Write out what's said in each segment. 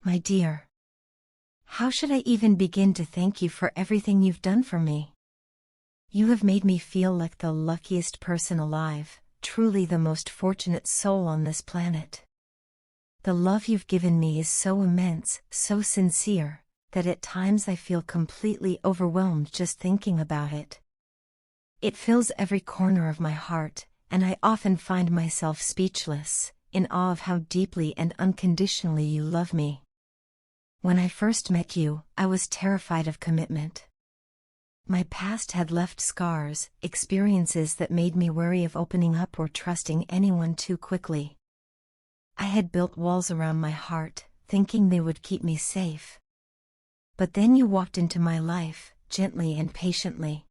My dear, how should I even begin to thank you for everything you've done for me? You have made me feel like the luckiest person alive, truly the most fortunate soul on this planet. The love you've given me is so immense, so sincere, that at times I feel completely overwhelmed just thinking about it. It fills every corner of my heart, and I often find myself speechless, in awe of how deeply and unconditionally you love me. When I first met you, I was terrified of commitment. My past had left scars, experiences that made me wary of opening up or trusting anyone too quickly. I had built walls around my heart, thinking they would keep me safe. But then you walked into my life, gently and patiently.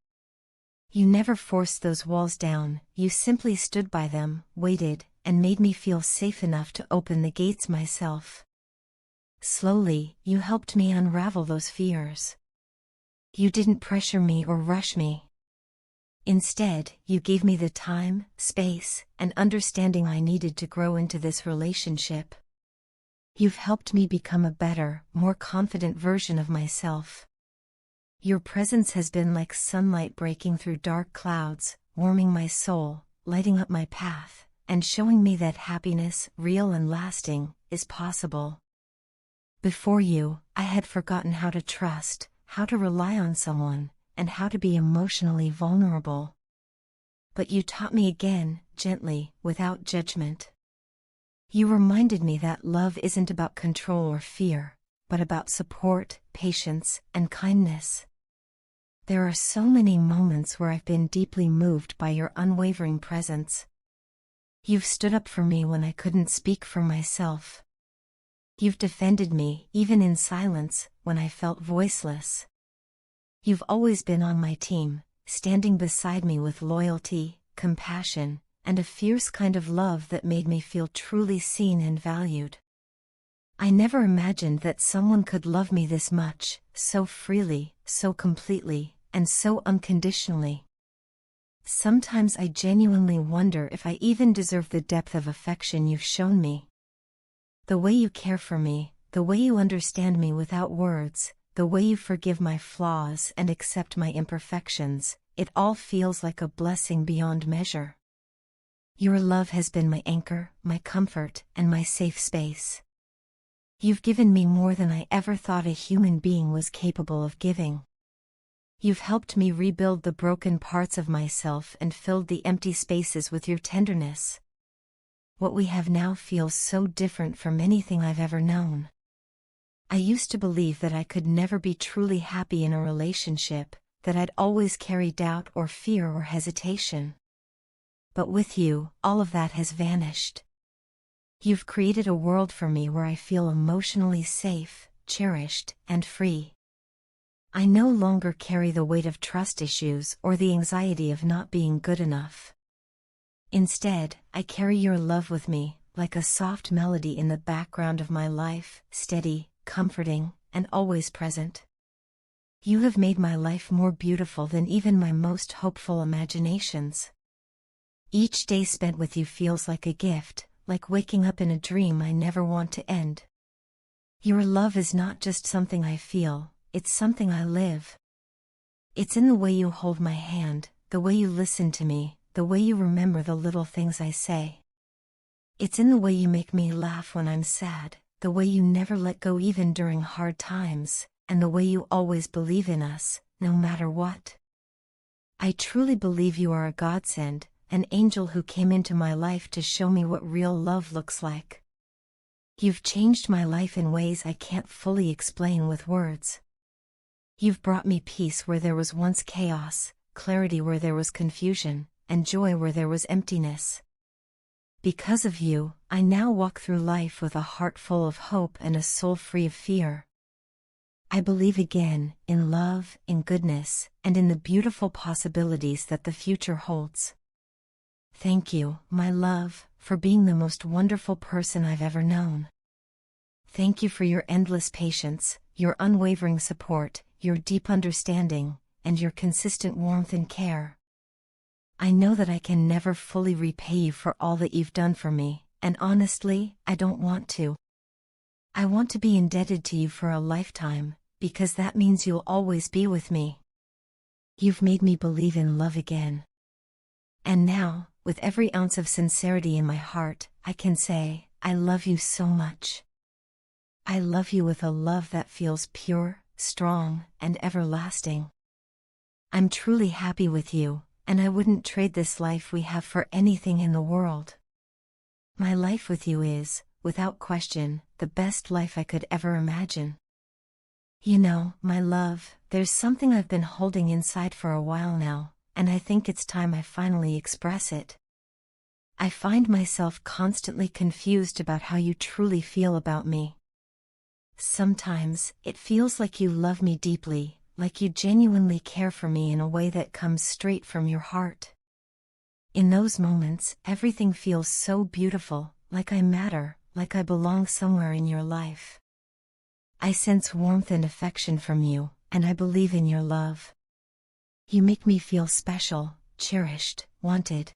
You never forced those walls down, you simply stood by them, waited, and made me feel safe enough to open the gates myself. Slowly, you helped me unravel those fears. You didn't pressure me or rush me. Instead, you gave me the time, space, and understanding I needed to grow into this relationship. You've helped me become a better, more confident version of myself. Your presence has been like sunlight breaking through dark clouds, warming my soul, lighting up my path, and showing me that happiness, real and lasting, is possible. Before you, I had forgotten how to trust, how to rely on someone, and how to be emotionally vulnerable. But you taught me again, gently, without judgment. You reminded me that love isn't about control or fear, but about support, patience, and kindness. There are so many moments where I've been deeply moved by your unwavering presence. You've stood up for me when I couldn't speak for myself. You've defended me, even in silence, when I felt voiceless. You've always been on my team, standing beside me with loyalty, compassion, and a fierce kind of love that made me feel truly seen and valued. I never imagined that someone could love me this much, so freely, so completely, and so unconditionally. Sometimes I genuinely wonder if I even deserve the depth of affection you've shown me. The way you care for me, the way you understand me without words, the way you forgive my flaws and accept my imperfections, it all feels like a blessing beyond measure. Your love has been my anchor, my comfort, and my safe space. You've given me more than I ever thought a human being was capable of giving. You've helped me rebuild the broken parts of myself and filled the empty spaces with your tenderness. What we have now feels so different from anything I've ever known. I used to believe that I could never be truly happy in a relationship, that I'd always carry doubt or fear or hesitation. But with you, all of that has vanished. You've created a world for me where I feel emotionally safe, cherished, and free. I no longer carry the weight of trust issues or the anxiety of not being good enough. Instead, I carry your love with me, like a soft melody in the background of my life, steady, comforting, and always present. You have made my life more beautiful than even my most hopeful imaginations. Each day spent with you feels like a gift, like waking up in a dream I never want to end. Your love is not just something I feel, it's something I live. It's in the way you hold my hand, the way you listen to me, the way you remember the little things I say. It's in the way you make me laugh when I'm sad, the way you never let go even during hard times, and the way you always believe in us, no matter what. I truly believe you are a godsend, an angel who came into my life to show me what real love looks like. You've changed my life in ways I can't fully explain with words. You've brought me peace where there was once chaos, clarity where there was confusion, and joy where there was emptiness. Because of you, I now walk through life with a heart full of hope and a soul free of fear. I believe again, in love, in goodness, and in the beautiful possibilities that the future holds. Thank you, my love, for being the most wonderful person I've ever known. Thank you for your endless patience, your unwavering support, your deep understanding, and your consistent warmth and care. I know that I can never fully repay you for all that you've done for me, and honestly, I don't want to. I want to be indebted to you for a lifetime, because that means you'll always be with me. You've made me believe in love again. And now, with every ounce of sincerity in my heart, I can say, I love you so much. I love you with a love that feels pure, strong, and everlasting. I'm truly happy with you, and I wouldn't trade this life we have for anything in the world. My life with you is, without question, the best life I could ever imagine. You know, my love, there's something I've been holding inside for a while now, and I think it's time I finally express it. I find myself constantly confused about how you truly feel about me. Sometimes, it feels like you love me deeply, like you genuinely care for me in a way that comes straight from your heart. In those moments, everything feels so beautiful, like I matter, like I belong somewhere in your life. I sense warmth and affection from you, and I believe in your love. You make me feel special, cherished, wanted.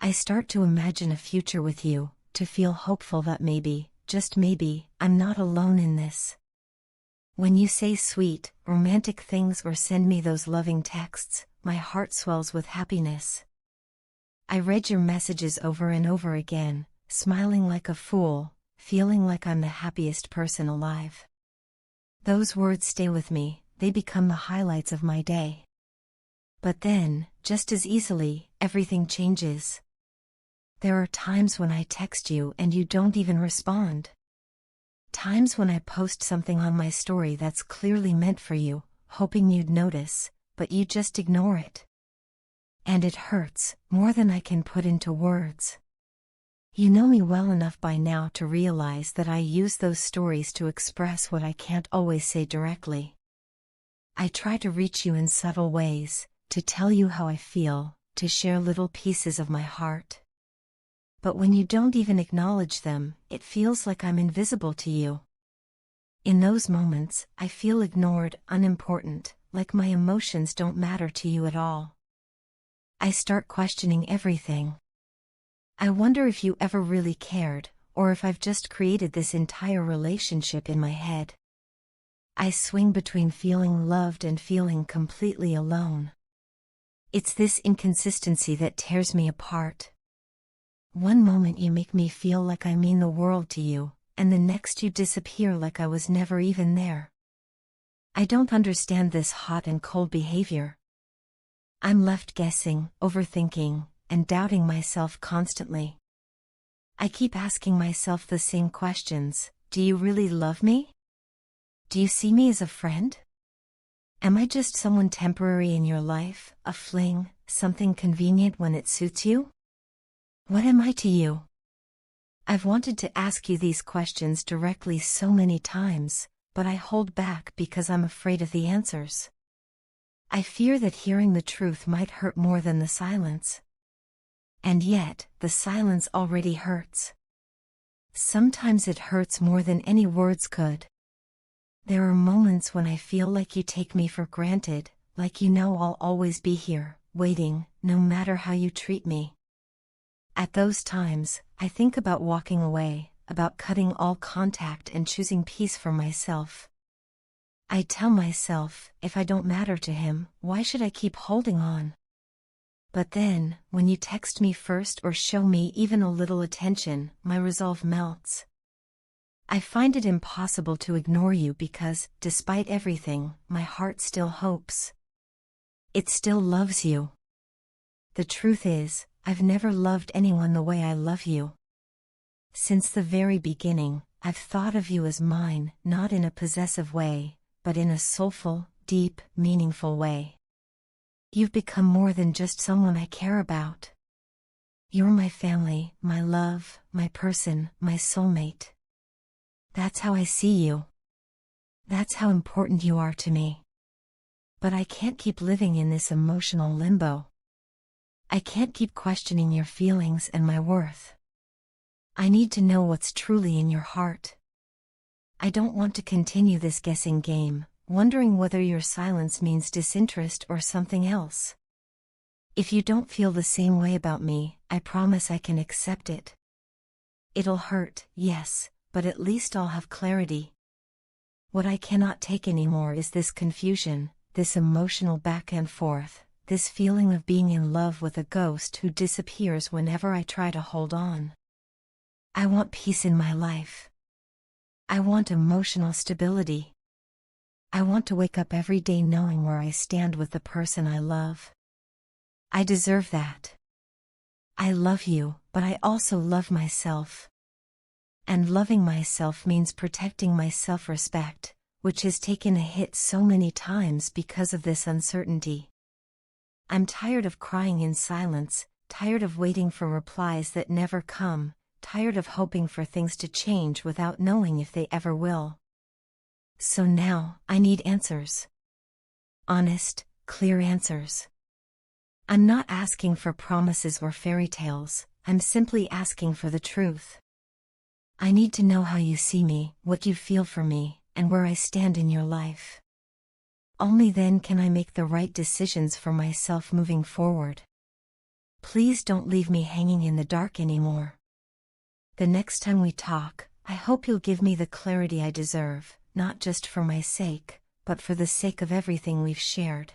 I start to imagine a future with you, to feel hopeful that maybe, just maybe, I'm not alone in this. When you say sweet, romantic things or send me those loving texts, my heart swells with happiness. I read your messages over and over again, smiling like a fool, feeling like I'm the happiest person alive. Those words stay with me, they become the highlights of my day. But then, just as easily, everything changes. There are times when I text you and you don't even respond. Times when I post something on my story that's clearly meant for you, hoping you'd notice, but you just ignore it. And it hurts, more than I can put into words. You know me well enough by now to realize that I use those stories to express what I can't always say directly. I try to reach you in subtle ways, to tell you how I feel, to share little pieces of my heart. But when you don't even acknowledge them, it feels like I'm invisible to you. In those moments, I feel ignored, unimportant, like my emotions don't matter to you at all. I start questioning everything. I wonder if you ever really cared, or if I've just created this entire relationship in my head. I swing between feeling loved and feeling completely alone. It's this inconsistency that tears me apart. One moment you make me feel like I mean the world to you, and the next you disappear like I was never even there. I don't understand this hot and cold behavior. I'm left guessing, overthinking, and doubting myself constantly. I keep asking myself the same questions. Do you really love me? Do you see me as a friend? Am I just someone temporary in your life, a fling, something convenient when it suits you? What am I to you? I've wanted to ask you these questions directly so many times, but I hold back because I'm afraid of the answers. I fear that hearing the truth might hurt more than the silence. And yet, the silence already hurts. Sometimes it hurts more than any words could. There are moments when I feel like you take me for granted, like you know I'll always be here, waiting, no matter how you treat me. At those times, I think about walking away, about cutting all contact and choosing peace for myself. I tell myself, if I don't matter to him, why should I keep holding on? But then, when you text me first or show me even a little attention, my resolve melts. I find it impossible to ignore you because, despite everything, my heart still hopes. It still loves you. The truth is, I've never loved anyone the way I love you. Since the very beginning, I've thought of you as mine, not in a possessive way, but in a soulful, deep, meaningful way. You've become more than just someone I care about. You're my family, my love, my person, my soulmate. That's how I see you. That's how important you are to me. But I can't keep living in this emotional limbo. I can't keep questioning your feelings and my worth. I need to know what's truly in your heart. I don't want to continue this guessing game, wondering whether your silence means disinterest or something else. If you don't feel the same way about me, I promise I can accept it. It'll hurt, yes, but at least I'll have clarity. What I cannot take anymore is this confusion, this emotional back and forth, this feeling of being in love with a ghost who disappears whenever I try to hold on. I want peace in my life. I want emotional stability. I want to wake up every day knowing where I stand with the person I love. I deserve that. I love you, but I also love myself. And loving myself means protecting my self-respect, which has taken a hit so many times because of this uncertainty. I'm tired of crying in silence, tired of waiting for replies that never come, tired of hoping for things to change without knowing if they ever will. So now, I need answers. Honest, clear answers. I'm not asking for promises or fairy tales, I'm simply asking for the truth. I need to know how you see me, what you feel for me, and where I stand in your life. Only then can I make the right decisions for myself moving forward. Please don't leave me hanging in the dark anymore. The next time we talk, I hope you'll give me the clarity I deserve, not just for my sake, but for the sake of everything we've shared.